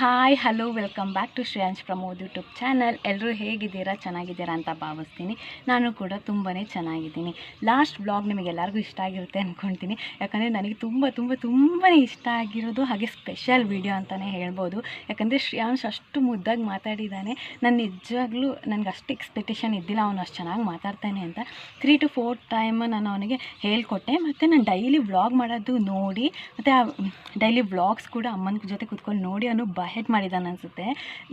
Hi hello welcome back to Shreyansh Pramod YouTube channel. ಎಲ್ಲರೂ ಹೇಗಿದ್ದೀರಾ? ಚೆನ್ನಾಗಿದ್ದೀರಾ ಅಂತ ಭಾವಿಸ್ತೀನಿ. ನಾನು ಕೂಡ ತುಂಬಾ ಚೆನ್ನಾಗಿದ್ದೀನಿ. ಲಾಸ್ಟ್ ಬ್ಲಾಗ್ ನಿಮಗೆಲ್ಲರಿಗೂ ಇಷ್ಟ ಆಗಿರುತ್ತೆ ಅಂದ್ಕೊಳ್ತೀನಿ. ಯಾಕಂದರೆ ನನಗೆ ತುಂಬಾ ಇಷ್ಟ ಆಗಿರೋದು ಹಾಗೆ ಸ್ಪೆಷಲ್ ವೀಡಿಯೋ ಅಂತಲೇ ಹೇಳ್ಬೋದು. ಯಾಕಂದರೆ ಶ್ರೇಯಾಂಶ್ ಅಷ್ಟು ಮುದ್ದಾಗಿ ಮಾತಾಡಿದ್ದಾನೆ. ನಾನು ನಿಜವಾಗ್ಲೂ ನನಗೆ ಅಷ್ಟು ಎಕ್ಸ್ಪೆಕ್ಟೇಷನ್ ಇದ್ದಿಲ್ಲ ಅವನು ಅಷ್ಟು ಚೆನ್ನಾಗಿ ಮಾತಾಡ್ತಾನೆ ಅಂತ. 3 to 4 ಟೈಮ್ ನಾನು ಅವನಿಗೆ ಹೇಳಿಕೊಟ್ಟೆ. ಮತ್ತು ನಾನು ಡೈಲಿ ವ್ಲಾಗ್ ಮಾಡೋದು ನೋಡಿ ಮತ್ತು ಆ ಡೈಲಿ ವ್ಲಾಗ್ಸ್ ಕೂಡ ಅಮ್ಮನ ಜೊತೆ ಕೂತ್ಕೊಂಡು ನೋಡಿ ಅವನು ಹೆಡ್ ಮಾಡಿದ್ದಾನೆ ಅನಿಸುತ್ತೆ.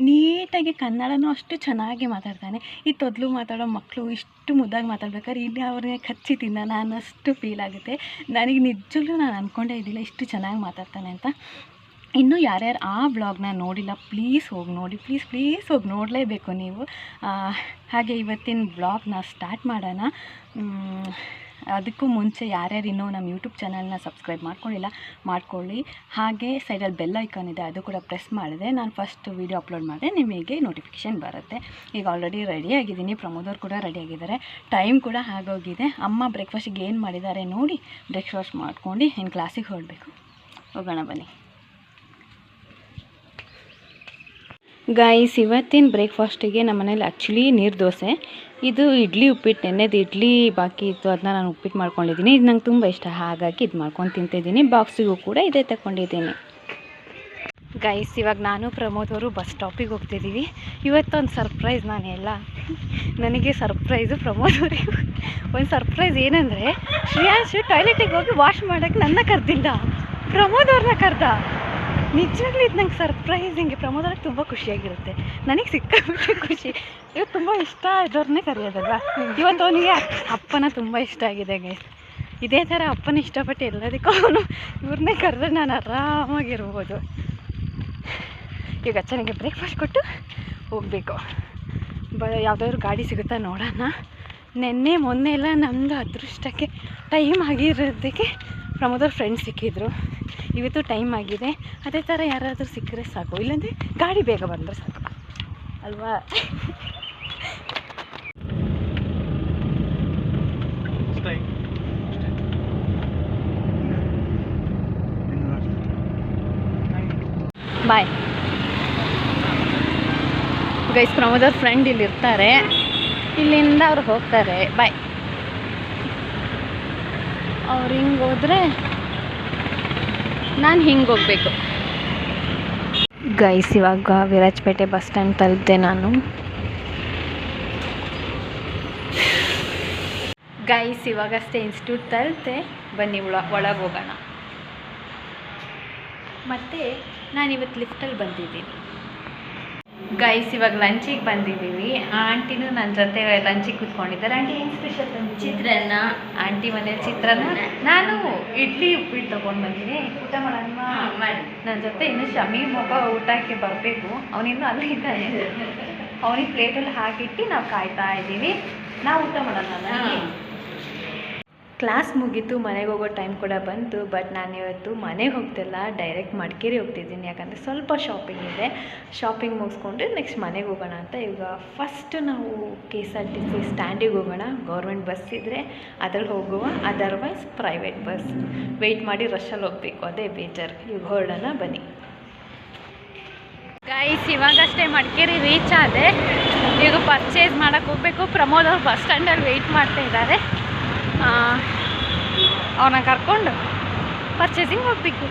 ನೀಟಾಗಿ ಕನ್ನಡನೂ ಅಷ್ಟು ಚೆನ್ನಾಗಿ ಮಾತಾಡ್ತಾನೆ. ಈ ತೊದಲು ಮಾತಾಡೋ ಮಕ್ಕಳು ಇಷ್ಟು ಮುದ್ದಾಗಿ ಮಾತಾಡ್ಬೇಕಾದ್ರೆ ಇಲ್ಲಿ ಅವ್ರಿಗೆ ಕಚ್ಚಿ ತಿನ್ನೋಣ ಅನ್ನೋಷ್ಟು ಫೀಲ್ ಆಗುತ್ತೆ. ನನಗೆ ನಿಜವಾಗ್ಲೂ ನಾನು ಅಂದ್ಕೊಂಡೇ ಇದ್ದಿಲ್ಲ ಇಷ್ಟು ಚೆನ್ನಾಗಿ ಮಾತಾಡ್ತಾನೆ ಅಂತ. ಇನ್ನೂ ಯಾರ್ಯಾರು ಆ ವ್ಲಾಗ್ನ ನೋಡಿಲ್ಲ ಪ್ಲೀಸ್ ಹೋಗಿ ನೋಡಿ, ಪ್ಲೀಸ್ ಹೋಗಿ ನೋಡಲೇಬೇಕು ನೀವು. ಹಾಗೆ ಇವತ್ತಿನ ವ್ಲಾಗ್ನ ಸ್ಟಾರ್ಟ್ ಮಾಡೋಣ. ಅದಕ್ಕೂ ಮುಂಚೆ ಯಾರ್ಯಾರು ಇನ್ನೂ ನಮ್ಮ ಯೂಟ್ಯೂಬ್ ಚಾನಲ್ನ ಸಬ್ಸ್ಕ್ರೈಬ್ ಮಾಡ್ಕೊಳ್ಳಿಲ್ಲ ಮಾಡ್ಕೊಳ್ಳಿ. ಹಾಗೆ ಸೈಡಲ್ಲಿ ಬೆಲ್ ಐಕಾನ್ ಇದೆ, ಅದು ಕೂಡ ಪ್ರೆಸ್ ಮಾಡಿದೆ ನಾನು ಫಸ್ಟ್ ವೀಡಿಯೋ ಅಪ್ಲೋಡ್ ಮಾಡಿದೆ ನಿಮಗೆ ನೋಟಿಫಿಕೇಷನ್ ಬರುತ್ತೆ. ಈಗ ಆಲ್ರೆಡಿ ರೆಡಿಯಾಗಿದ್ದೀನಿ, ಪ್ರಮೋದವ್ರು ಕೂಡ ರೆಡಿಯಾಗಿದ್ದಾರೆ. ಟೈಮ್ ಕೂಡ ಆಗೋಗಿದೆ. ಅಮ್ಮ ಬ್ರೇಕ್ಫಾಸ್ಟಿಗೆ ಏನು ಮಾಡಿದ್ದಾರೆ ನೋಡಿ ಬ್ರೇಕ್ಫಾಸ್ಟ್ ಮಾಡ್ಕೊಂಡು ಇನ್ನು ಕ್ಲಾಸಿಗೆ ಹೊರಡಬೇಕು. ಹೋಗೋಣ ಬನ್ನಿ ಗೈಸ್. ಇವತ್ತಿನ ಬ್ರೇಕ್ಫಾಸ್ಟಿಗೆ ನಮ್ಮ ಮನೇಲಿ ಆ್ಯಕ್ಚುಲಿ ನೀರು ದೋಸೆ, ಇದು ಇಡ್ಲಿ ಉಪ್ಪಿಟ್ಟು. ನೆನ್ನೆದು ಇಡ್ಲಿ ಬಾಕಿ ಇತ್ತು, ಅದನ್ನ ನಾನು ಉಪ್ಪಿಟ್ಟು ಮಾಡ್ಕೊಂಡಿದ್ದೀನಿ. ಇದು ನಂಗೆ ತುಂಬ ಇಷ್ಟ, ಹಾಗಾಗಿ ಇದು ಮಾಡ್ಕೊಂಡು ತಿಂತಿದ್ದೀನಿ. ಬಾಕ್ಸಿಗೂ ಕೂಡ ಇದೇ ತಗೊಂಡಿದ್ದೀನಿ ಗೈಸ್. ಇವಾಗ ನಾನು ಪ್ರಮೋದ್ ಅವರು ಬಸ್ ಸ್ಟಾಪಿಗೆ ಹೋಗ್ತಿದ್ದೀವಿ. ಇವತ್ತೊಂದು ಸರ್ಪ್ರೈಸ್ ನನಗೆ ಸರ್ಪ್ರೈಸು. ಪ್ರಮೋದ್ ಅವರಿಗೂ ಒಂದು ಸರ್ಪ್ರೈಸ್ ಏನಂದರೆ, ಶ್ರೇಯಾಂಶ್ ಟಾಯ್ಲೆಟಿಗೆ ಹೋಗಿ ವಾಶ್ ಮಾಡೋಕ್ಕೆ ನನ್ನ ಕರೆದಿಲ್ಲ, ಪ್ರಮೋದ್ ಅವ್ರನ್ನ ಕರೆದ. ನಿಜವಾಗ್ಲೂ ಇದು ನಂಗೆ ಸರ್ಪ್ರೈಸ್. ಹಿಂಗೆ ಪ್ರಮೋದ್ ಅವ್ರಿಗೆ ತುಂಬ ಖುಷಿಯಾಗಿರುತ್ತೆ, ನನಗೆ ಸಿಕ್ಕಾಬಿಟ್ಟೆ ಖುಷಿ. ಇವತ್ತು ತುಂಬ ಇಷ್ಟ ಆದವ್ರನ್ನೇ ಕರೆಯೋದಲ್ವ. ಇವತ್ತು ಅವನಿಗೆ ಅಪ್ಪನ ತುಂಬ ಇಷ್ಟ ಆಗಿದೆ ಗೈಸ್. ಇದೇ ಥರ ಅಪ್ಪನ ಇಷ್ಟಪಟ್ಟು ಎಲ್ಲದಕ್ಕೂ ಅವನು ಇವ್ರನ್ನೇ ಕರೆದ್ರೆ ನಾನು ಆರಾಮಾಗಿರ್ಬೋದು. ಈಗ ಅಚ್ಚನಿಗೆ ಬ್ರೇಕ್ಫಾಸ್ಟ್ ಕೊಟ್ಟು ಹೋಗಬೇಕು. ಯಾವುದಾದ್ರು ಗಾಡಿ ಸಿಗುತ್ತಾ ನೋಡೋಣ. ಮೊನ್ನೆ ಎಲ್ಲ ನಮ್ಮದು ಅದೃಷ್ಟಕ್ಕೆ ಟೈಮ್ ಆಗಿರೋದಕ್ಕೆ ಪ್ರಮೋದವ್ರ ಫ್ರೆಂಡ್ಸ್ ಸಿಕ್ಕಿದ್ರು. ಇವತ್ತು ಟೈಮ್ ಆಗಿದೆ. ಅದೇ ಥರ ಯಾರಾದರೂ ಸಿಕ್ಕರೆ ಸಾಕು, ಇಲ್ಲಾಂದರೆ ಗಾಡಿ ಬೇಗ ಬಂದರೆ ಸಾಕು ಅಲ್ವಾ. Bye guys. ಪ್ರಮೋದವ್ರ ಫ್ರೆಂಡ್ ಇಲ್ಲಿ ಇರ್ತಾರೆ, ಇಲ್ಲಿಂದ ಅವ್ರು ಹೋಗ್ತಾರೆ. ಬಾಯ್. ಅವ್ರು ಹಿಂಗೆ ಹೋದರೆ ನಾನು ಹಿಂಗೆ ಹೋಗಬೇಕು ಗೈಸ್. ಇವಾಗ ವಿರಾಜಪೇಟೆ ಬಸ್ ಸ್ಟ್ಯಾಂಡ್ ತಲುಪಿದೆ ನಾನು ಗೈಸ್. ಇವಾಗಷ್ಟೇ ಇನ್ಸ್ಟಿಟ್ಯೂಟ್ ತಲುಪೆ. ಬನ್ನಿ ಒಳಗೆ ಹೋಗೋಣ. ಮತ್ತು ನಾನಿವತ್ತು ಲಿಫ್ಟಲ್ಲಿ ಬಂದಿದ್ದೀನಿ ಗೈಸ್. ಇವಾಗ ಲಂಚಿಗೆ ಬಂದಿದ್ದೀವಿ. ಆಂಟಿನೂ ನನ್ನ ಜೊತೆ ಲಂಚಿಗೆ ಕೂತ್ಕೊಂಡಿದ್ದಾರೆ. ಆಂಟಿ ಏನು ಸ್ಪೆಷಲ್ ಚಿತ್ರಾನ್ನ. ಆಂಟಿ ಮನೇಲಿ ಚಿತ್ರಾನ್ನ, ನಾನು ಇಡ್ಲಿ ಉಪ್ಪಿಟ್ಟು ತೊಗೊಂಡು ಬಂದಿದ್ದೀನಿ. ಊಟ ಮಾಡೋಣ ಮಾಡಿ. ನನ್ನ ಜೊತೆ ಇನ್ನು ಶಮಿ ಮಗ ಊಟಕ್ಕೆ ಬರಬೇಕು, ಅವನಿನ್ನೂ ಅಲ್ಲೇ ಇದ್ದಾನೆ. ಅವನಿಗೆ ಪ್ಲೇಟಲ್ಲಿ ಹಾಕಿಟ್ಟು ನಾವು ಕಾಯ್ತಾ ಇದ್ದೀವಿ. ನಾವು ಊಟ ಮಾಡೋಣ. ಕ್ಲಾಸ್ ಮುಗೀತು, ಮನೆಗೆ ಹೋಗೋ ಟೈಮ್ ಕೂಡ ಬಂತು. ಬಟ್ ನಾನಿವತ್ತು ಮನೆಗೆ ಹೋಗ್ತಿಲ್ಲ, ಡೈರೆಕ್ಟ್ ಮಡಿಕೇರಿ ಹೋಗ್ತಿದ್ದೀನಿ. ಯಾಕಂದರೆ ಸ್ವಲ್ಪ ಶಾಪಿಂಗ್ ಇದೆ. ಶಾಪಿಂಗ್ ಮುಗಿಸ್ಕೊಂಡು ನೆಕ್ಸ್ಟ್ ಮನೆಗೆ ಹೋಗೋಣ ಅಂತ. ಈಗ ಫಸ್ಟ್ ನಾವು KSRTC ಸ್ಟ್ಯಾಂಡಿಗೆ ಹೋಗೋಣ. ಗೌರ್ಮೆಂಟ್ ಬಸ್ ಇದ್ದರೆ ಅದ್ರಲ್ಲಿ ಹೋಗುವ, ಅದರ್ವೈಸ್ ಪ್ರೈವೇಟ್ ಬಸ್ ವೆಯ್ಟ್ ಮಾಡಿ ರಶಲ್ಲಿ ಹೋಗಬೇಕು, ಅದೇ ಬೇಜಾರು. ಈಗ ಹೊರಡೋಣ ಬನ್ನಿ ಗೈಸ್. ಇವಾಗಷ್ಟೇ ಮಡಿಕೇರಿ ರೀಚ್ ಆದೆ. ಈಗ ಪರ್ಚೇಸ್ ಮಾಡೋಕ್ಕೆ ಹೋಗಬೇಕು. ಪ್ರಮೋದ್ ಅವ್ರು ಬಸ್ ಸ್ಟ್ಯಾಂಡಲ್ಲಿ ವೆಯ್ಟ್ ಮಾಡ್ತಾ ಇದ್ದಾರೆ. ಅವನ್ನ ಕರ್ಕೊಂಡು ಪರ್ಚೇಸಿಂಗ್ ಹೋಗಬೇಕು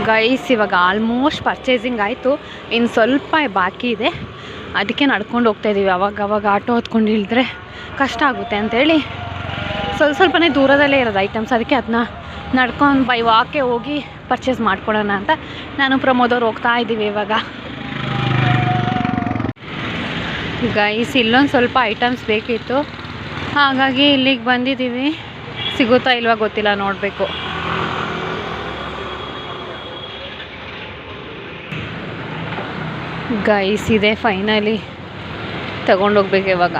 ಗೈಸ್. ಇವಾಗ ಆಲ್ಮೋಸ್ಟ್ ಪರ್ಚೇಸಿಂಗ್ ಆಯಿತು, ಇನ್ನು ಸ್ವಲ್ಪ ಬಾಕಿ ಇದೆ. ಅದಕ್ಕೆ ನಡ್ಕೊಂಡು ಹೋಗ್ತಾಯಿದ್ದೀವಿ. ಅವಾಗ ಆಟೋ ಹೊತ್ಕೊಂಡು ಇಳಿದ್ರೆ ಕಷ್ಟ ಆಗುತ್ತೆ ಅಂಥೇಳಿ ಸ್ವಲ್ಪನೇ ದೂರದಲ್ಲೇ ಇರೋದು ಐಟಮ್ಸ್. ಅದಕ್ಕೆ ಅದನ್ನ ನಡ್ಕೊಂಡು ಬೈ ವಾಕೆ ಹೋಗಿ ಪರ್ಚೇಸ್ ಮಾಡ್ಕೊಳ್ಳೋಣ ಅಂತ ನಾನು ಪ್ರಮೋದ್ ಅವ್ರು ಹೋಗ್ತಾ ಇದ್ದೀವಿ ಇವಾಗ ಗೈಸ್. ಇಲ್ಲೊಂದು ಸ್ವಲ್ಪ ಐಟಮ್ಸ್ ಬೇಕಿತ್ತು, ಹಾಗಾಗಿ ಇಲ್ಲಿಗೆ ಬಂದಿದ್ದೀವಿ. ಸಿಗುತ್ತಾ ಇಲ್ವಾ ಗೊತ್ತಿಲ್ಲ, ನೋಡಬೇಕು. ಗೈಸ್ ಇದೆ ಫೈನಲಿ ತಗೊಂಡೋಗ್ಬೇಕು ಇವಾಗ.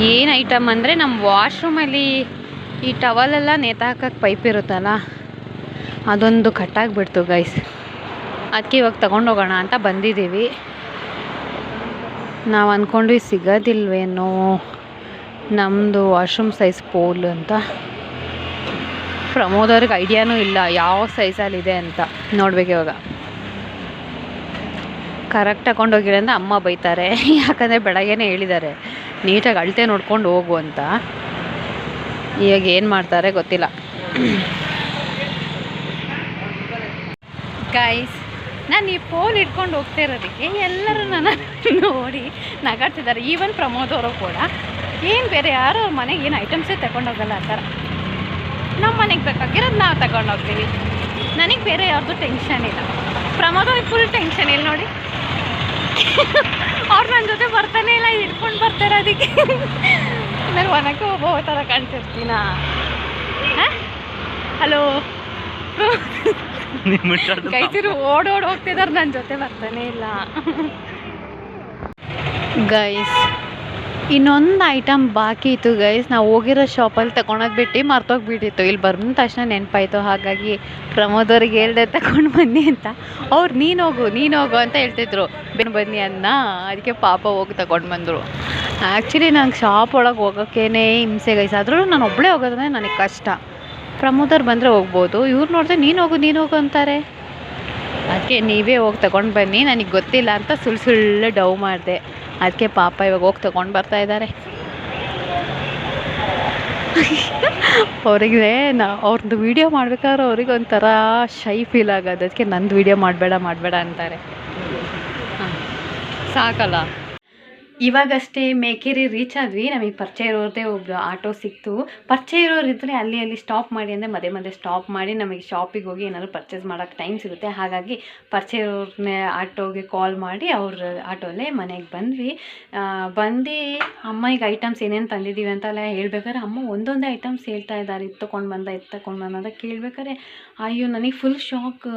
ಏನು ಐಟಮ್ ಅಂದರೆ, ನಮ್ಮ ವಾಶ್ರೂಮಲ್ಲಿ ಈ ಟವಲೆಲ್ಲ ನೇತಾಕಕ್ಕೆ ಪೈಪ್ ಇರುತ್ತಲ್ಲ, ಅದೊಂದು ಕಟ್ಟಾಗಿಬಿಡ್ತು ಗೈಸ್. ಅದಕ್ಕೆ ಇವಾಗ ತಗೊಂಡೋಗೋಣ ಅಂತ ಬಂದಿದ್ದೀವಿ. ನಾವು ಅಂದ್ಕೊಂಡ್ವಿ ಸಿಗೋದಿಲ್ವೇನೋ ನಮ್ಮದು ವಾಶ್ರೂಮ್ ಸೈಜ್ ಪೋಲ್ ಅಂತ. ಪ್ರಮೋದ್ ಅವ್ರಿಗೆ ಐಡಿಯಾನೂ ಇಲ್ಲ ಯಾವ ಸೈಜಲ್ಲಿದೆ ಅಂತ. ನೋಡ್ಬೇಕು ಇವಾಗ. ಕರೆಕ್ಟ್ ತಗೊಂಡೋಗಿಲ್ಲ ಅಂದರೆ ಅಮ್ಮ ಬೈತಾರೆ. ಯಾಕಂದರೆ ಬೆಳಗ್ಗೆನೇ ಹೇಳಿದ್ದಾರೆ ನೀಟಾಗಿ ಅಳತೆ ನೋಡ್ಕೊಂಡು ಹೋಗು ಅಂತ. ಇವಾಗ ಏನು ಮಾಡ್ತಾರೆ ಗೊತ್ತಿಲ್ಲ. ಗೈಸ್, ನಾನು ಈ ಫೋನ್ ಇಟ್ಕೊಂಡು ಹೋಗ್ತಾ ಇರೋದಕ್ಕೆ ಎಲ್ಲರೂ ನನ್ನ ನೋಡಿ ನಗಾಡ್ತಿದ್ದಾರೆ. ಈವನ್ ಪ್ರಮೋದ್ ಅವರು ಕೂಡ. ಏನು ಬೇರೆ ಯಾರು ಅವ್ರ ಮನೆಗೆ ಏನು ಐಟಮ್ಸೇ ತಗೊಂಡೋಗಲ್ಲ ಆ ಥರ. ನಮ್ಮ ಮನೆಗೆ ಬೇಕಾಗಿರೋದು ನಾವು ತಗೊಂಡೋಗ್ತೀವಿ. ನನಗೆ ಬೇರೆ ಯಾರ್ದು ಟೆನ್ಷನ್ ಇಲ್ಲ. ಪ್ರಮೋದ್ ಅವ್ರಿಗೆ ಫುಲ್ ಟೆನ್ಷನ್ ಇಲ್ಲ ನೋಡಿ. ಅವ್ರು ನನ್ನ ಜೊತೆ ಬರ್ತಾನೆ ಇಲ್ಲ, ಹಿಡ್ಕೊಂಡು ಬರ್ತಾರೆ. ಅದಕ್ಕೆ ನಾನು ಒನಕ್ಕೆ ಒಬ್ಬ ಥರ ಕಾಣ್ತಿರ್ತೀನ. ಹಲೋ ಗೈಸಿರು ಓಡೋಡಿ ಹೋಗ್ತಿದ್ದಾರೆ, ನನ್ನ ಜೊತೆ ಬರ್ತಾನೆ ಇಲ್ಲ. ಗೈಸ್, ಇನ್ನೊಂದು ಐಟಮ್ ಬಾಕಿ ಇತ್ತು ಗೈಸ್. ನಾವು ಹೋಗಿರೋ ಶಾಪಲ್ಲಿ ತಗೊಳೋದು ಬಿಟ್ಟು ಮರ್ತೋಗ್ಬಿಟ್ಟಿತ್ತು. ಇಲ್ಲಿ ಬಂದ ತಕ್ಷಣ ನೆನಪಾಯಿತು. ಹಾಗಾಗಿ ಪ್ರಮೋದ್ ಅವ್ರಿಗೆ ಹೇಳ್ದೆ ತಗೊಂಡು ಬನ್ನಿ ಅಂತ. ಅವ್ರು ನೀನು ಹೋಗು ಅಂತ ಹೇಳ್ತಿದ್ರು. ಬನ್ನಿ ಅನ್ನ. ಅದಕ್ಕೆ ಪಾಪ ಹೋಗಿ ತಗೊಂಡು ಬಂದರು. ಆ್ಯಕ್ಚುಲಿ ನಂಗೆ ಶಾಪ್ ಒಳಗೆ ಹೋಗೋಕ್ಕೇನೆ ಹಿಂಸೆ ಗೈಸ್. ಆದರೂ ನಾನು ಒಬ್ಬಳೇ ಹೋಗೋದಂದ್ರೆ ನನಗೆ ಕಷ್ಟ. ಪ್ರಮೋದ್ ಅವ್ರು ಬಂದರೆ ಹೋಗ್ಬೋದು. ಇವ್ರು ನೋಡಿದ್ರೆ ನೀನು ಹೋಗು ಅಂತಾರೆ. ಅದಕ್ಕೆ ನೀವೇ ಹೋಗಿ ತಗೊಂಡು ಬನ್ನಿ, ನನಗೆ ಗೊತ್ತಿಲ್ಲ ಅಂತ ಸುಳ್ಳು ಡವ್ ಮಾಡಿದೆ. ಅದಕ್ಕೆ ಪಾಪ ಇವಾಗ ಹೋಗಿ ತೊಗೊಂಡು ಬರ್ತಾಯಿದ್ದಾರೆ. ಅವರಿಗೆ ಅವ್ರದ್ದು ವೀಡಿಯೋ ಮಾಡ್ಬೇಕಾದ್ರೆ ಅವ್ರಿಗೆ ಒಂಥರ ಶೈ ಫೀಲ್ ಆಗೋದು. ಅದಕ್ಕೆ ನಂದು ವೀಡಿಯೋ ಮಾಡಬೇಡ ಅಂತಾರೆ. ಸಾಕಲ್ಲ. ಇವಾಗಷ್ಟೇ ಮೇಕೇರಿ ರೀಚ್ ಆದ್ವಿ. ನಮಗೆ ಪರಿಚಯ ಇರೋದೇ ಒಬ್ಬರು ಆಟೋ ಸಿಕ್ತು. ಪರಿಚಯ ಇರೋರಿದ್ದರೆ ಅಲ್ಲಿ ಸ್ಟಾಪ್ ಮಾಡಿ ಅಂದರೆ ಮಧ್ಯೆ ಸ್ಟಾಪ್ ಮಾಡಿ ನಮಗೆ ಶಾಪಿಗೆ ಹೋಗಿ ಏನಾದರೂ ಪರ್ಚೇಸ್ ಮಾಡೋಕ್ಕೆ ಟೈಮ್ ಸಿಗುತ್ತೆ. ಹಾಗಾಗಿ ಪರಿಚಯ ಇರೋರನ್ನೇ ಆಟೋಗೆ ಕಾಲ್ ಮಾಡಿ ಅವ್ರ ಆಟೋಲ್ಲೇ ಮನೆಗೆ ಬಂದ್ವಿ. ಬಂದು ಅಮ್ಮಗೆ ಐಟಮ್ಸ್ ಏನೇನು ತಂದಿದ್ದೀವಿ ಅಂತೆಲ್ಲ ಹೇಳ್ಬೇಕಾದ್ರೆ ಅಮ್ಮ ಒಂದೊಂದೇ ಐಟಮ್ಸ್ ಹೇಳ್ತಾ ಇದ್ದಾರೆ. ಇದು ತೊಗೊಂಡು ಬಂದ ಅಂತ ಕೇಳ್ಬೇಕಾದ್ರೆ ಅಯ್ಯೋ ನನಗೆ ಫುಲ್ ಶಾಕ್.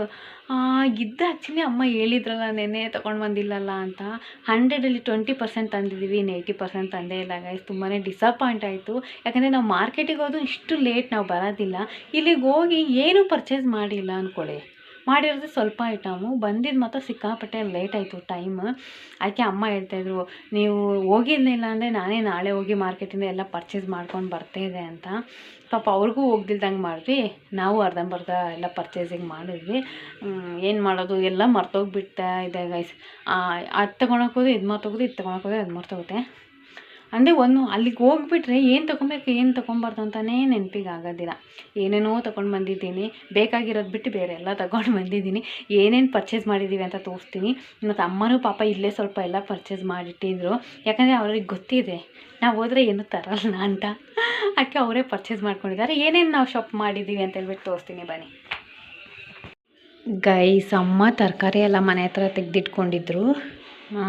ಇದ್ದ ಆ್ಯಕ್ಚುಲಿ ಅಮ್ಮ ಹೇಳಿದ್ರಲ್ಲ ನೆನ್ನೆ ತೊಗೊಂಡು ಬಂದಿಲ್ಲಲ್ಲ ಅಂತ. 100ಅಲ್ಲಿ 20% ತಂದಿದ್ದೀವಿ, ಇನ್ನು 80% ತಂದೇ ಇಲ್ಲ ಗೈಸ್. ತುಂಬಾ ಡಿಸಪಾಯಿಂಟ್ ಆಯಿತು. ಯಾಕಂದರೆ ನಾವು ಮಾರ್ಕೆಟಿಗೆ ಹೋದು ಇಷ್ಟು ಲೇಟ್ ನಾವು ಬರೋದಿಲ್ಲ. ಇಲ್ಲಿಗೆ ಹೋಗಿ ಏನೂ ಪರ್ಚೇಸ್ ಮಾಡಿಲ್ಲ ಅಂದ್ಕೊಳ್ಳಿ. ಮಾಡಿರೋದು ಸ್ವಲ್ಪ ಐಟಮು, ಬಂದಿದ್ದು ಮಾತ್ರ ಸಿಕ್ಕಾಪಟ್ಟೆ ಲೇಟ್ ಆಯಿತು ಟೈಮ್. ಅದಕ್ಕೆ ಅಮ್ಮ ಹೇಳ್ತಾಯಿದ್ರು ನೀವು ಹೋಗಿರಲಿಲ್ಲ ಅಂದರೆ ನಾನೇ ನಾಳೆ ಹೋಗಿ ಮಾರ್ಕೆಟಿಂದ ಎಲ್ಲ ಪರ್ಚೇಸ್ ಮಾಡ್ಕೊಂಡು ಬರ್ತಾಯಿದ್ದೆ ಅಂತ. ಪಾಪ ಅವ್ರಿಗೂ ಹೋಗ್ದಿಲ್ದಂಗೆ ಮಾಡಿದ್ವಿ. ನಾವು ಅರ್ಧಂಬರ್ಧ ಎಲ್ಲ ಪರ್ಚೇಸಿಂಗ್ ಮಾಡಿದ್ವಿ. ಏನು ಮಾಡೋದು, ಎಲ್ಲ ಮರ್ತೋಗ್ಬಿಡ್ತಾ ಇದೆ ಗೈಸ್. ಅದು ತೊಗೊಳಕ್ಕೋದು ಇದು ಮರ್ತೋಗೋದು, ಇದು ತೊಗೊಳಕ್ಕೋದು ಅದು ಮರ್ತೋಗುತ್ತೆ. ಅಂದರೆ ಅಲ್ಲಿಗೆ ಹೋಗ್ಬಿಟ್ರೆ ಏನು ತೊಗೊಬೇಕು ಏನು ತೊಗೊಬಾರ್ದು ಅಂತಲೇ ನೆನಪಿಗೆ ಆಗೋದಿಲ್ಲ. ಏನೇನೋ ತೊಗೊಂಡು ಬಂದಿದ್ದೀನಿ, ಬೇಕಾಗಿರೋದು ಬಿಟ್ಟು ಬೇರೆ ಎಲ್ಲ ತೊಗೊಂಡು ಬಂದಿದ್ದೀನಿ. ಏನೇನು ಪರ್ಚೇಸ್ ಮಾಡಿದ್ದೀವಿ ಅಂತ ತೋರಿಸ್ತೀನಿ. ಮತ್ತು ಅಮ್ಮನೂ ಪಾಪ ಇಲ್ಲೇ ಸ್ವಲ್ಪ ಎಲ್ಲ ಪರ್ಚೇಸ್ ಮಾಡಿಟ್ಟಿದ್ರು. ಯಾಕಂದರೆ ಅವ್ರಿಗೆ ಗೊತ್ತಿದೆ ನಾವು ಹೋದರೆ ಏನೂ ತರಲ್ಲ ಅಂತ. ಅದಕ್ಕೆ ಅವರೇ ಪರ್ಚೇಸ್ ಮಾಡ್ಕೊಂಡಿದ್ದಾರೆ. ಏನೇನು ನಾವು ಶಾಪ್ ಮಾಡಿದ್ದೀವಿ ಅಂತ ಹೇಳ್ಬಿಟ್ಟು ತೋರಿಸ್ತೀನಿ ಬನ್ನಿ ಗೈಸ್. ಅಮ್ಮ ತರಕಾರಿ ಎಲ್ಲ ಮನೆ ಹತ್ರ ತೆಗೆದಿಟ್ಕೊಂಡಿದ್ರು.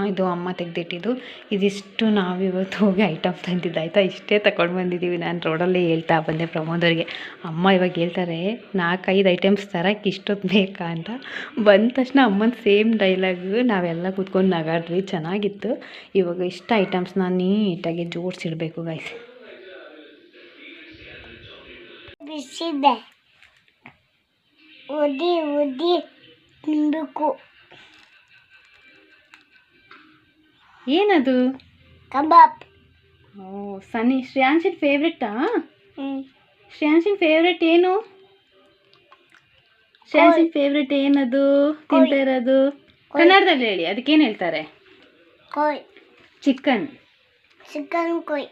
ಇದು ಅಮ್ಮ ತೆಗೆದಿಟ್ಟಿದ್ದು. ಇದಿಷ್ಟು ನಾವಿವತ್ತು ಹೋಗಿ ಐಟಮ್ ತಂದಿದ್ದಾಯ್ತಾ. ಇಷ್ಟೇ ತಗೊಂಡು ಬಂದಿದ್ದೀವಿ. ನಾನು ರೋಡಲ್ಲೇ ಹೇಳ್ತಾ ಬಂದೆ ಪ್ರಮೋದವ್ರಿಗೆ. ಅಮ್ಮ ಇವಾಗ ಹೇಳ್ತಾರೆ 4-5 ಐಟಮ್ಸ್ ತರಕ್ಕೆ ಇಷ್ಟೊತ್ತು ಬೇಕಾ ಅಂತ. ಬಂದ ತಕ್ಷಣ ಅಮ್ಮನ ಸೇಮ್ ಡೈಲಾಗು. ನಾವೆಲ್ಲ ಕೂತ್ಕೊಂಡು ನಗಾಡ್ವಿ, ಚೆನ್ನಾಗಿತ್ತು. ಇವಾಗ ಇಷ್ಟು ಐಟಮ್ಸ್ನ ನೀಟಾಗಿ ಜೋಡಿಸಿಡ್ಬೇಕು ಗೈಸ್. ಬಿಸಿದೆ ಉದಿ ತಿನ್ಬೇಕು. ಏನದು? ಕಬಾಬ್. ಶ್ರೇಯಾಂಶಿನ್ ಫೇವ್ರೆಟಾ? ಶ್ರೇಯಾಂಶಿನ್ ಫೇವ್ರೆಟ್ ಏನು? ಶ್ರೇಯಾಂಶಿನ್ ಫೇವ್ರೆಟ್ ಏನದು ತಿಂತಾ ಇರೋದು? ಕನ್ನಡದಲ್ಲಿ ಹೇಳಿ. ಅದಕ್ಕೇನು ಹೇಳ್ತಾರೆ? Koi. Chicken koi.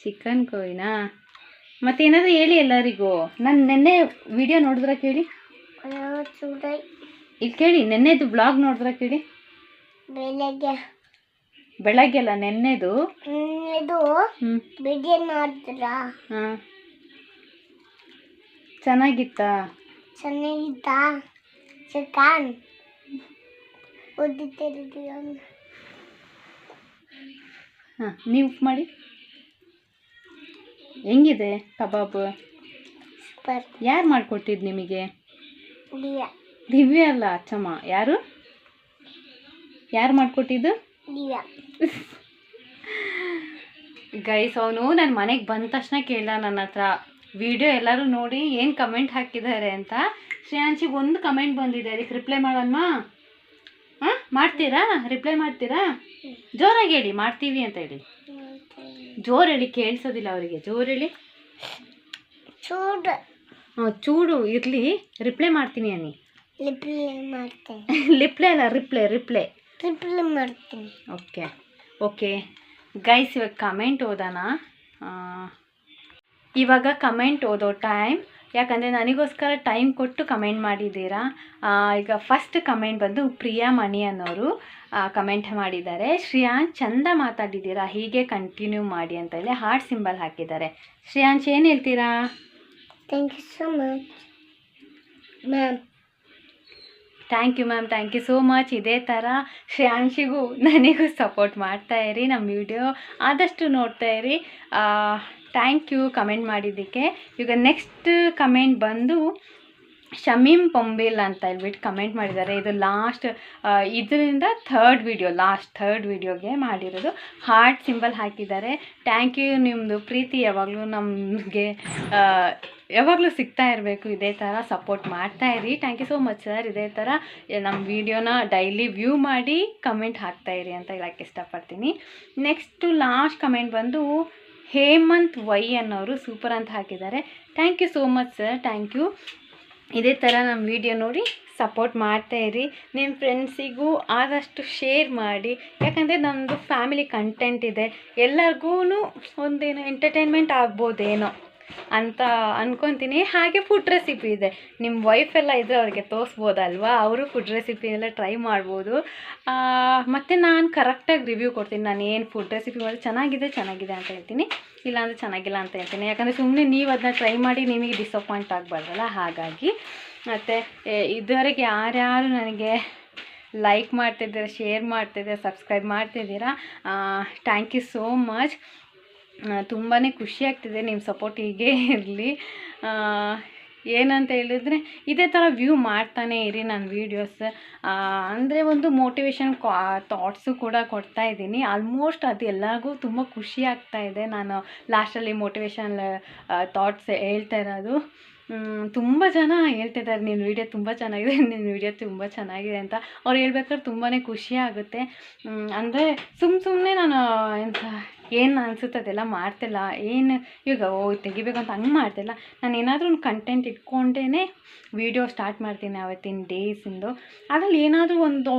Chicken Koyna? ಮತ್ತೇನಾದರೂ ಹೇಳಿ ಎಲ್ಲರಿಗೂ. ನಾನು ನೆನ್ನೆ ವಿಡಿಯೋ ನೋಡಿದ್ರೆ ಕೇಳಿ. ಇಲ್ಲಿ ಕೇಳಿ, ನೆನ್ನೆದು ಬ್ಲಾಗ್ ನೋಡಿದ್ರೆ ಕೇಳಿ. ಬೆಳಗ್ಗೆ ಅಲ್ಲ, ನೆನ್ನೆದು. ವಿಡಿಯೋ ನೋಡಿದ್ರ? ಹಾಂ, ಚೆನ್ನಾಗಿತ್ತಾ? ಚಿಕನ್ ಹಾಂ, ನೀವು ಮಾಡಿ. ಹೆಂಗಿದೆ ಕಬಾಬ್? ಸೂಪರ್. ಯಾರು ಮಾಡಿಕೊಟ್ಟಿದ್ದು ನಿಮಗೆ? ದಿವ್ಯಾ ಅಲ್ಲ, ಅಚ್ಚಮ್ಮ. ಯಾರು ಮಾಡಿಕೊಟ್ಟಿದ್ದು? ದಿವ್ಯಾ. ಗೈಸ್, ಅವನು ನನ್ನ ಮನೆಗೆ ಬಂದ ತಕ್ಷಣ ಕೇಳ್ದ ನನ್ನ ಹತ್ರ ವಿಡಿಯೋ ಎಲ್ಲರೂ ನೋಡಿ ಏನು ಕಮೆಂಟ್ ಹಾಕಿದ್ದಾರೆ ಅಂತ. ಶ್ರೇಯಾಂಶಿಗೆ ಒಂದು ಕಮೆಂಟ್ ಬಂದಿದೆ, ಅದಕ್ಕೆ ರಿಪ್ಲೈ ಮಾಡೋಣವಾ? ಹಾಂ, ಮಾಡ್ತೀರಾ? ರಿಪ್ಲೈ ಮಾಡ್ತೀರಾ? ಜೋರಾಗಿ ಹೇಳಿ, ಮಾಡ್ತೀವಿ ಅಂತ ಹೇಳಿ. ಜೋರು ಹೇಳಿ, ಕೇಳಿಸೋದಿಲ್ಲ ಅವರಿಗೆ. ಜೋರು ಹೇಳಿ. ಚೂಡು ಚೂಡು ಇರಲಿ, ರಿಪ್ಲೈ ಮಾಡ್ತೀನಿ ಅನ್ನಿ. ಲಿಪ್ಲೆ ಮಾಡ್ತೀನಿ. ಲಿಪ್ಲೆ ಅಲ್ಲ, ರಿಪ್ಲೈ. ರಿಪ್ಲೆ ಮಾಡ್ತೀನಿ. ಓಕೆ ಓಕೆ ಗೈಸ್, ಇವಾಗ ಕಮೆಂಟ್ ಓದೋಣ. ಇವಾಗ ಕಮೆಂಟ್ ಓದೋ ಟೈಮ್, ಯಾಕಂದರೆ ನನಗೋಸ್ಕರ ಟೈಮ್ ಕೊಟ್ಟು ಕಮೆಂಟ್ ಮಾಡಿದ್ದೀರಾ. ಈಗ ಫಸ್ಟ್ ಕಮೆಂಟ್ ಬಂದು ಪ್ರಿಯಾ ಮಣಿ ಅನ್ನೋರು ಕಮೆಂಟ್ ಮಾಡಿದ್ದಾರೆ. ಶ್ರೇಯಾಂಶ್ ಚಂದ ಮಾತಾಡಿದ್ದೀರಾ, ಹೀಗೆ ಕಂಟಿನ್ಯೂ ಮಾಡಿ ಅಂತ ಹೇಳಿ ಹಾರ್ಟ್ ಸಿಂಬಲ್ ಹಾಕಿದ್ದಾರೆ. ಶ್ರೇಯಾಂಶ್ ಏನು ಹೇಳ್ತೀರಾ? Thank you so much ma'am. Thank you ma'am, thank you so much. ಇದೇ ಥರ ಶ್ರೇಯಾಂಶಿಗೂ ನನಗೂ ಸಪೋರ್ಟ್ ಮಾಡ್ತಾಯಿರಿ, ನಮ್ಮ ವಿಡಿಯೋ ಆದಷ್ಟು ನೋಡ್ತಾಯಿರಿ. ಥ್ಯಾಂಕ್ ಯು ಕಮೆಂಟ್ ಮಾಡಿದ್ದಕ್ಕೆ. ಈಗ ನೆಕ್ಸ್ಟ್ ಕಮೆಂಟ್ ಬಂದು ಶಮೀಮ್ ಪೊಂಬಿಲ್ ಅಂತ ಹೇಳ್ಬಿಟ್ಟು ಕಮೆಂಟ್ ಮಾಡಿದ್ದಾರೆ. ಇದು ಲಾಸ್ಟ್, ಇದರಿಂದ ಥರ್ಡ್ ವಿಡಿಯೋಗೆ ಮಾಡಿರೋದು. ಹಾರ್ಟ್ ಸಿಂಬಲ್ ಹಾಕಿದ್ದಾರೆ. Thank you. ನಿಮ್ಮದು ಪ್ರೀತಿ ಯಾವಾಗಲೂ ನಮಗೆ ಯಾವಾಗಲೂ ಸಿಗ್ತಾ ಇರಬೇಕು, ಇದೇ ಥರ ಸಪೋರ್ಟ್ ಮಾಡ್ತಾಯಿರಿ. Thank you so much sir. ಇದೇ ಥರ ನಮ್ಮ ವಿಡಿಯೋನ ಡೈಲಿ ವ್ಯೂ ಮಾಡಿ ಕಮೆಂಟ್ ಹಾಕ್ತಾಯಿರಿ ಅಂತ ಹೇಳೋಕ್ಕೆ ಇಷ್ಟಪಡ್ತೀನಿ. ನೆಕ್ಸ್ಟು ಲಾಸ್ಟ್ ಕಮೆಂಟ್ ಬಂದು ಹೇಮಂತ್ ವೈ ಅನ್ನೋರು ಸೂಪರ್ ಅಂತ ಹಾಕಿದ್ದಾರೆ. Thank you so much sir, thank you. ಇದೇ ಥರ ನಮ್ಮ ವಿಡಿಯೋ ನೋಡಿ ಸಪೋರ್ಟ್ ಮಾಡ್ತಾಯಿರಿ. ನಿಮ್ಮ ಫ್ರೆಂಡ್ಸಿಗೂ ಆದಷ್ಟು ಶೇರ್ ಮಾಡಿ, ಯಾಕಂದರೆ ನಮ್ಮದು ಫ್ಯಾಮಿಲಿ ಕಂಟೆಂಟ್ ಇದೆ, ಎಲ್ಲರಿಗೂ ಒಂದೇನೋ ಎಂಟರ್ಟೈನ್ಮೆಂಟ್ ಆಗ್ಬೋದೇನೋ ಅಂತ ಅಂದ್ಕೊತೀನಿ. ಹಾಗೆ ಫುಡ್ ರೆಸಿಪಿ ಇದೆ, ನಿಮ್ಮ ವೈಫ್ ಎಲ್ಲ ಇದ್ದರೆ ಅವ್ರಿಗೆ ತೋರಿಸ್ಬೋದಲ್ವಾ, ಅವರು ಫುಡ್ ರೆಸಿಪಿ ಎಲ್ಲ ಟ್ರೈ ಮಾಡ್ಬೋದು. ಮತ್ತು ನಾನು ಕರೆಕ್ಟಾಗಿ ರಿವ್ಯೂ ಕೊಡ್ತೀನಿ. ನಾನು ಏನು ಫುಡ್ ರೆಸಿಪಿ ಮಾಡಿ ಚೆನ್ನಾಗಿದೆ ಅಂತ ಹೇಳ್ತೀನಿ, ಇಲ್ಲಾಂದರೆ ಚೆನ್ನಾಗಿಲ್ಲ ಅಂತ ಹೇಳ್ತೀನಿ. ಯಾಕಂದರೆ ಸುಮ್ಮನೆ ನೀವು ಅದನ್ನ ಟ್ರೈ ಮಾಡಿ ನಿಮಗೆ ಡಿಸಪಾಯಿಂಟ್ ಆಗಬಾರ್ದಲ್ಲ, ಹಾಗಾಗಿ. ಮತ್ತು ಇದುವರೆಗೆ ಯಾರ್ಯಾರು ನನಗೆ ಲೈಕ್ ಮಾಡ್ತಿದ್ದೀರಾ, ಶೇರ್ ಮಾಡ್ತಿದ್ದೀರಾ, ಸಬ್ಸ್ಕ್ರೈಬ್ ಮಾಡ್ತಿದ್ದೀರಾ, ಥ್ಯಾಂಕ್ ಯು ಸೋ ಮಚ್. ತುಂಬಾ ಖುಷಿ ಆಗ್ತಿದೆ, ನಿಮ್ಮ ಸಪೋರ್ಟ್ ಹೀಗೆ ಇರಲಿ. ಏನಂತ ಹೇಳಿದ್ರೆ ಇದೇ ಥರ ವ್ಯೂ ಮಾಡ್ತಾನೆ ಇರಿ ನನ್ನ ವೀಡಿಯೋಸ್. ಅಂದರೆ ಒಂದು ಮೋಟಿವೇಶನ್ ಥಾಟ್ಸು ಕೂಡ ಕೊಡ್ತಾ ಇದ್ದೀನಿ. ಆಲ್ಮೋಸ್ಟ್ ಅದು ಎಲ್ಲರಿಗೂ ತುಂಬ ಖುಷಿ ಆಗ್ತಾಯಿದೆ. ನಾನು ಲಾಸ್ಟಲ್ಲಿ ಮೋಟಿವೇಶನ್ ಥಾಟ್ಸ್ ಹೇಳ್ತಾ ಇರೋದು. ತುಂಬ ಜನ ಹೇಳ್ತಿದ್ದಾರೆ ನಿನ್ನ ವೀಡಿಯೋ ತುಂಬ ಚೆನ್ನಾಗಿದೆ ಅಂತ. ಅವ್ರು ಹೇಳ್ಬೇಕಾದ್ರೆ ತುಂಬಾ ಖುಷಿ ಆಗುತ್ತೆ. ಅಂದರೆ ಸುಮ್ಮನೆ ನಾನು ಏನು ಅನಿಸುತ್ತೆ ಅದೆಲ್ಲ ಮಾಡ್ತಿಲ್ಲ. ಏನು ಈಗ ತೆಗಿಬೇಕಂತ ಹಂಗೆ ಮಾಡ್ತಿಲ್ಲ. ನಾನು ಏನಾದರೂ ಒಂದು ಕಂಟೆಂಟ್ ಇಟ್ಕೊಂಡೇ ವೀಡಿಯೋ ಸ್ಟಾರ್ಟ್ ಮಾಡ್ತೀನಿ ಆವತ್ತಿನ ಡೇಸಿಂದು. ಅದರಲ್ಲಿ ಏನಾದರೂ ಒಂದು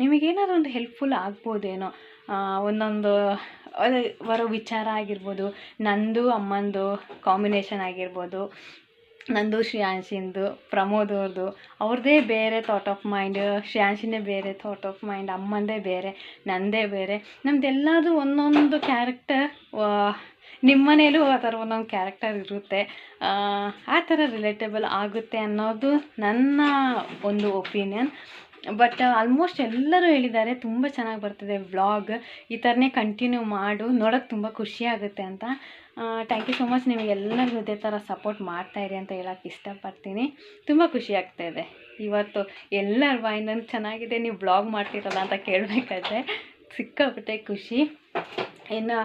ನಿಮಗೇನಾದರೂ ಒಂದು ಹೆಲ್ಪ್ಫುಲ್ ಆಗ್ಬೋದೇನೋ, ಒಂದೊಂದು ಬರೋ ವಿಚಾರ ಆಗಿರ್ಬೋದು, ನಂದು ಅಮ್ಮಂದು ಕಾಂಬಿನೇಷನ್ ಆಗಿರ್ಬೋದು, ನಂದು ಶ್ರೇಯಾಂಶಿಂದು, ಪ್ರಮೋದ್ ಅವ್ರದ್ದೇ ಬೇರೆ ಥಾಟ್ ಆಫ್ ಮೈಂಡ್, ಶ್ರೇಯಾಂಶಿನೇ ಬೇರೆ ಥಾಟ್ ಆಫ್ ಮೈಂಡ್, ಅಮ್ಮಂದೇ ಬೇರೆ, ನನ್ನದೇ ಬೇರೆ, ನಮ್ಮದೆಲ್ಲದು ಒಂದೊಂದು ಕ್ಯಾರೆಕ್ಟರ್. ನಿಮ್ಮ ಮನೇಲೂ ಆ ಥರ ಒಂದೊಂದು ಕ್ಯಾರೆಕ್ಟರ್ ಇರುತ್ತೆ. ಆ ಥರ ರಿಲೇಟೇಬಲ್ ಆಗುತ್ತೆ ಅನ್ನೋದು ನನ್ನ ಒಂದು ಒಪಿನಿಯನ್. ಬಟ್ ಆಲ್ಮೋಸ್ಟ್ ಎಲ್ಲರೂ ಹೇಳಿದ್ದಾರೆ ತುಂಬ ಚೆನ್ನಾಗಿ ಬರ್ತಿದೆ ವ್ಲಾಗ್, ಈ ಥರನೇ ಕಂಟಿನ್ಯೂ ಮಾಡು, ನೋಡೋಕ್ಕೆ ತುಂಬ ಖುಷಿ ಆಗುತ್ತೆ ಅಂತ. Thank you so much. ನಿಮಗೆಲ್ಲರಿಗೂ ಇದೇ ಥರ ಸಪೋರ್ಟ್ ಮಾಡ್ತಾಯಿರಿ ಅಂತ ಹೇಳೋಕ್ಕೆ ಇಷ್ಟಪಡ್ತೀನಿ. ತುಂಬ ಖುಷಿ ಆಗ್ತಾಯಿದೆ. ಇವತ್ತು ಎಲ್ಲರ ಬಾಯಿಂದ ಚೆನ್ನಾಗಿದೆ ನೀವು ವ್ಲಾಗ್ ಮಾಡ್ತಿರಲ್ಲ ಅಂತ ಕೇಳಬೇಕಾದ್ರೆ ಸಿಕ್ಕಾಪಟ್ಟೆ ಖುಷಿ. ಇನ್ನು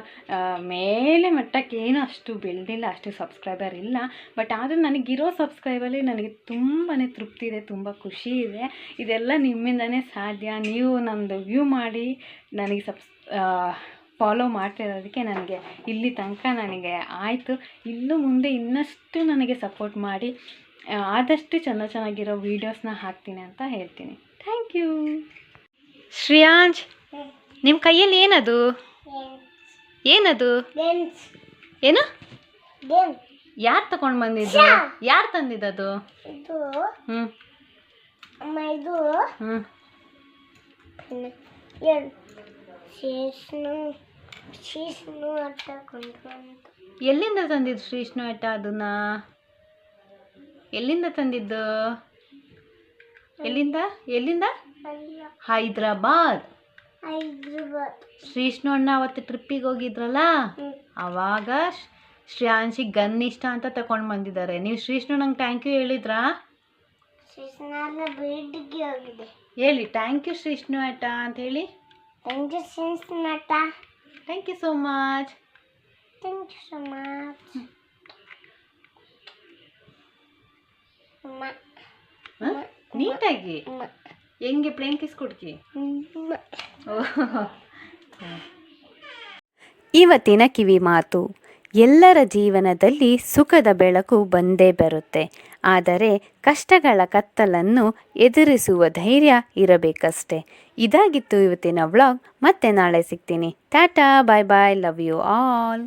ಮೇಲೆ ಮಟ್ಟಕ್ಕೆ ಏನು ಅಷ್ಟು ಬೆಳೆದಿಲ್ಲ, ಅಷ್ಟು ಸಬ್ಸ್ಕ್ರೈಬರ್ ಇಲ್ಲ. ಬಟ್ ಆದರೂ ನನಗಿರೋ ಸಬ್ಸ್ಕ್ರೈಬಲ್ಲಿ ನನಗೆ ತುಂಬಾ ತೃಪ್ತಿ ಇದೆ, ತುಂಬ ಖುಷಿ ಇದೆ. ಇದೆಲ್ಲ ನಿಮ್ಮಿಂದನೇ ಸಾಧ್ಯ. ನೀವು ನಮ್ಮದು ವ್ಯೂ ಮಾಡಿ ನನಗೆ ಫಾಲೋ ಮಾಡ್ತಿರೋದಕ್ಕೆ ನನಗೆ ಇಲ್ಲಿ ತನಕ ನನಗೆ ಆಯಿತು. ಇನ್ನು ಮುಂದೆ ಇನ್ನಷ್ಟು ನನಗೆ ಸಪೋರ್ಟ್ ಮಾಡಿ ಆದಷ್ಟು ಚೆನ್ನಾಗಿರೋ ವೀಡಿಯೋಸ್ನ ಹಾಕ್ತೀನಿ ಅಂತ ಹೇಳ್ತೀನಿ. Thank you. ಶ್ರೇಯಾಂಶ್, ನಿಮ್ಮ ಕೈಯಲ್ಲಿ ಏನದು? ಏನು? ಯಾರು ತಗೊಂಡು ಬಂದಿದ್ದು? ಯಾರು ತಂದಿದ್ದದು? ಎಲ್ಲಿಂದ ತಂದಿದ್ದು ಶ್ರೀಷ್ಣು ಆಟ? ಅದನ್ನ ಎಲ್ಲಿಂದ ತಂದಿದ್ದು? ಎಲ್ಲಿಂದ? ಹೈದ್ರಾಬಾದ್. ಶ್ರೀಷ್ಣು ಅಣ್ಣ ಅವತ್ತು ಟ್ರಿಪ್ಪಿಗೆ ಹೋಗಿದ್ರಲ್ಲ, ಆವಾಗ ಶ್ರೇಯಾಂಶಿಗೆ ಗನ್ ಇಷ್ಟ ಅಂತ ತಗೊಂಡು ಬಂದಿದ್ದಾರೆ. ನೀವು ಶ್ರೀಷ್ಣು ನಂಗೆ ಥ್ಯಾಂಕ್ ಯು ಹೇಳಿದ್ರಾ? ಹೇಳಿ ಥ್ಯಾಂಕ್ ಯು ಶ್ರೀಷ್ಣು ಆಟ ಅಂತ ಹೇಳಿ. Thank you so much. ನೀಟಾಗಿ ಹೆಂಗೆ ಪ್ಲೇನ್ ಕಿಸ್ ಕೊಡ್ಕಿ. ಇವತ್ತಿನ ಕಿವಿ ಮಾತು. ಎಲ್ಲರ ಜೀವನದಲ್ಲಿ ಸುಖದ ಬೆಳಕು ಬಂದೇ ಬರುತ್ತೆ, ಆದರೆ ಕಷ್ಟಗಳ ಕತ್ತಲನ್ನು ಎದುರಿಸುವ ಧೈರ್ಯ ಇರಬೇಕಷ್ಟೆ. ಇದಾಗಿತ್ತು ಇವತ್ತಿನ ವ್ಲಾಗ್. ಮತ್ತೆ ನಾಳೆ ಸಿಗ್ತೀನಿ. ಟಾಟಾ, ಬಾಯ್ ಬಾಯ್, ಲವ್ ಯು ಆಲ್.